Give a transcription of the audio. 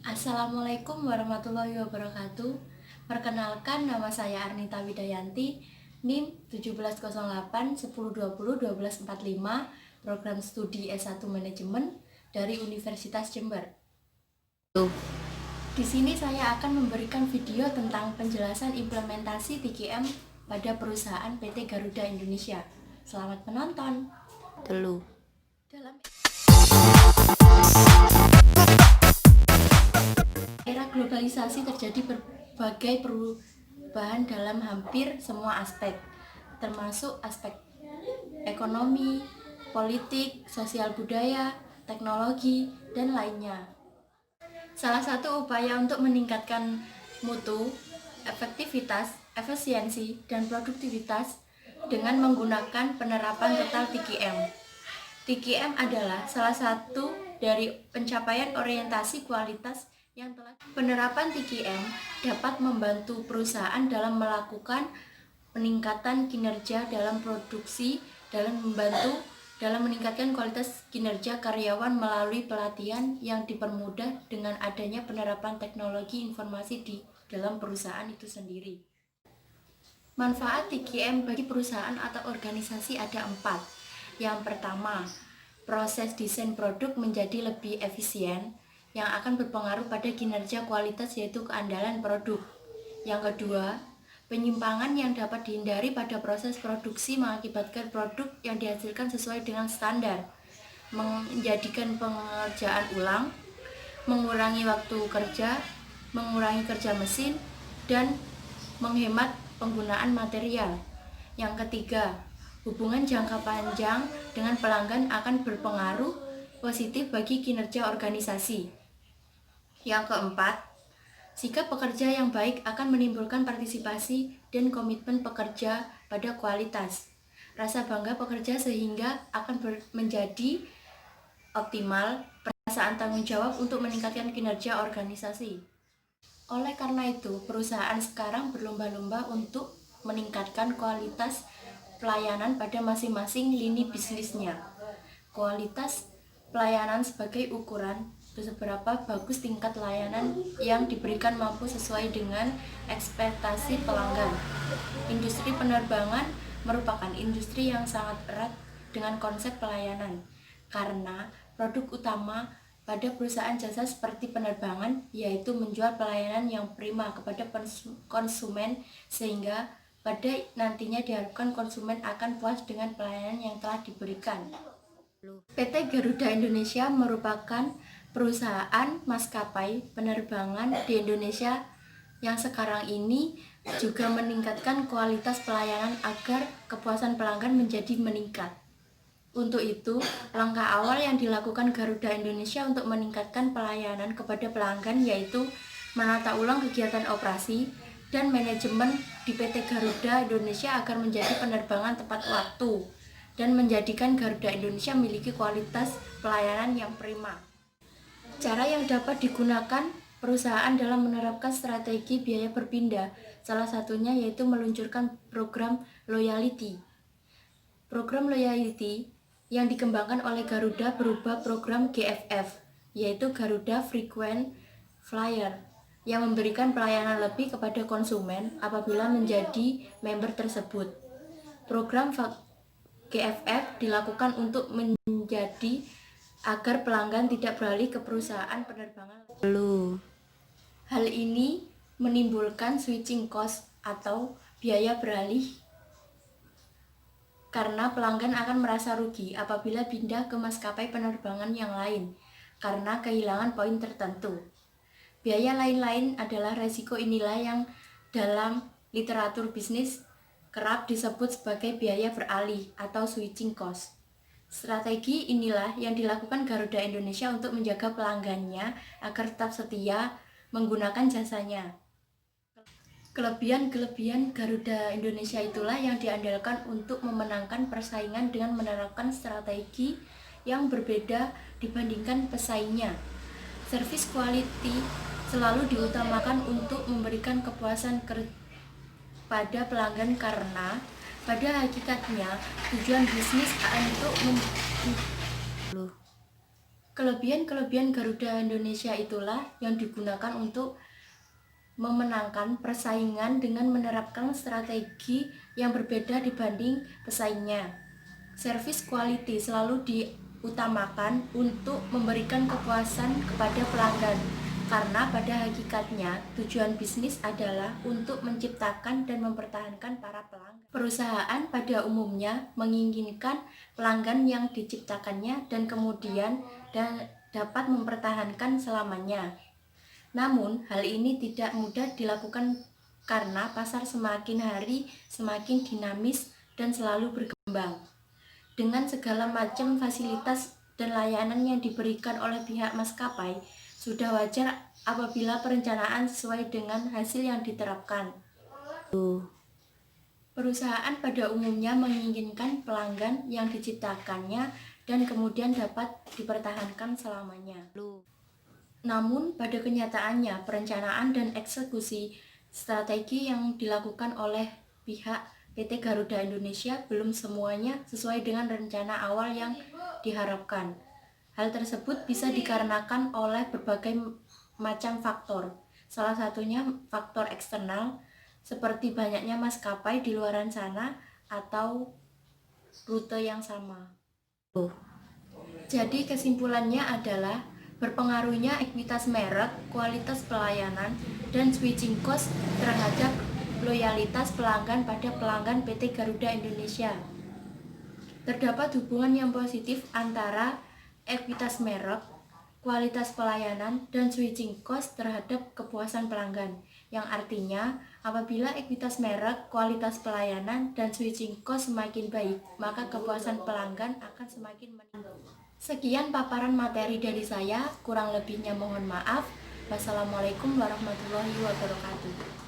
Assalamualaikum warahmatullahi wabarakatuh. Perkenalkan, nama saya Arnita Widayanti, NIM 1708 1020 1245, program studi S1 Manajemen dari Universitas Jember. Di sini saya akan memberikan video tentang penjelasan implementasi TKM pada perusahaan PT Garuda Indonesia. Selamat menonton. Dalam era globalisasi terjadi berbagai perubahan dalam hampir semua aspek, termasuk aspek ekonomi, politik, sosial budaya, teknologi, dan lainnya. Salah satu upaya untuk meningkatkan mutu, efektivitas, efisiensi, dan produktivitas dengan menggunakan penerapan total TKM. TKM adalah salah satu dari pencapaian orientasi kualitas yang telah penerapan TKM dapat membantu perusahaan dalam melakukan peningkatan kinerja dalam produksi, dalam meningkatkan kualitas kinerja karyawan melalui pelatihan yang dipermudah dengan adanya penerapan teknologi informasi di dalam perusahaan itu sendiri. Manfaat TKM bagi perusahaan atau organisasi ada 4. Yang pertama, proses desain produk menjadi lebih efisien yang akan berpengaruh pada kinerja kualitas, yaitu keandalan produk. Yang kedua, penyimpangan yang dapat dihindari pada proses produksi mengakibatkan produk yang dihasilkan sesuai dengan standar, menjadikan pengerjaan ulang, mengurangi waktu kerja, mengurangi kerja mesin, dan menghemat penggunaan material. Yang ketiga, hubungan jangka panjang dengan pelanggan akan berpengaruh positif bagi kinerja organisasi. Yang keempat, sikap pekerja yang baik akan menimbulkan partisipasi dan komitmen pekerja pada kualitas. Rasa bangga pekerja sehingga akan menjadi optimal, perasaan tanggung jawab untuk meningkatkan kinerja organisasi. Oleh karena itu, perusahaan sekarang berlomba-lomba untuk meningkatkan kualitas pelayanan pada masing-masing lini bisnisnya. Kualitas pelayanan sebagai ukuran seberapa bagus tingkat layanan yang diberikan mampu sesuai dengan ekspektasi pelanggan. Industri penerbangan merupakan industri yang sangat erat dengan konsep pelayanan, karena produk utama pada perusahaan jasa seperti penerbangan yaitu menjual pelayanan yang prima kepada konsumen, sehingga pada nantinya diharapkan konsumen akan puas dengan pelayanan yang telah diberikan. PT Garuda Indonesia merupakan perusahaan maskapai penerbangan di Indonesia yang sekarang ini juga meningkatkan kualitas pelayanan agar kepuasan pelanggan menjadi meningkat. Untuk itu, langkah awal yang dilakukan Garuda Indonesia untuk meningkatkan pelayanan kepada pelanggan yaitu menata ulang kegiatan operasi dan manajemen di PT Garuda Indonesia agar menjadi penerbangan tepat waktu dan menjadikan Garuda Indonesia memiliki kualitas pelayanan yang prima. Cara yang dapat digunakan perusahaan dalam menerapkan strategi biaya berpindah, salah satunya yaitu meluncurkan program loyalty. Program loyalty yang dikembangkan oleh Garuda berupa program GFF, yaitu Garuda Frequent Flyer, yang memberikan pelayanan lebih kepada konsumen apabila menjadi member tersebut. Program GFF dilakukan untuk menjadi agar pelanggan tidak beralih ke perusahaan penerbangan. Hal ini menimbulkan switching cost atau biaya beralih, karena pelanggan akan merasa rugi apabila pindah ke maskapai penerbangan yang lain karena kehilangan poin tertentu. Biaya lain-lain adalah resiko inilah yang dalam literatur bisnis kerap disebut sebagai biaya beralih atau switching cost. Strategi inilah yang dilakukan Garuda Indonesia untuk menjaga pelanggannya agar tetap setia menggunakan jasanya. Kelebihan Garuda Indonesia itulah yang diandalkan untuk memenangkan persaingan dengan menerapkan strategi yang berbeda dibandingkan pesaingnya. Service quality selalu diutamakan untuk memberikan kepuasan pada pelanggan, karena pada hakikatnya tujuan bisnis untuk Kelebihan-kelebihan Garuda Indonesia itulah yang digunakan untuk memenangkan persaingan dengan menerapkan strategi yang berbeda dibanding pesaingnya. Service quality selalu diutamakan untuk memberikan kepuasan kepada pelanggan, karena pada hakikatnya tujuan bisnis adalah untuk menciptakan dan mempertahankan para pelanggan. Perusahaan pada umumnya menginginkan pelanggan yang diciptakannya dan kemudian dapat mempertahankan selamanya. Namun, hal ini tidak mudah dilakukan karena pasar semakin hari semakin dinamis dan selalu berkembang. Dengan segala macam fasilitas dan layanan yang diberikan oleh pihak maskapai, sudah wajar apabila perencanaan sesuai dengan hasil yang diterapkan. Perusahaan pada umumnya menginginkan pelanggan yang diciptakannya dan kemudian dapat dipertahankan selamanya. Namun, pada kenyataannya, perencanaan dan eksekusi strategi yang dilakukan oleh pihak PT Garuda Indonesia belum semuanya sesuai dengan rencana awal yang diharapkan. Hal tersebut bisa dikarenakan oleh berbagai macam faktor. Salah satunya faktor eksternal, seperti banyaknya maskapai di luaran sana atau rute yang sama. Jadi kesimpulannya adalah berpengaruhnya ekuitas merek, kualitas pelayanan, dan switching cost terhadap loyalitas pelanggan pada pelanggan PT Garuda Indonesia. Terdapat hubungan yang positif antara ekuitas merek, kualitas pelayanan, dan switching cost terhadap kepuasan pelanggan, yang artinya apabila ekuitas merek, kualitas pelayanan, dan switching cost semakin baik, maka kepuasan pelanggan akan semakin meningkat. Sekian paparan materi dari saya, kurang lebihnya mohon maaf. Wassalamualaikum warahmatullahi wabarakatuh.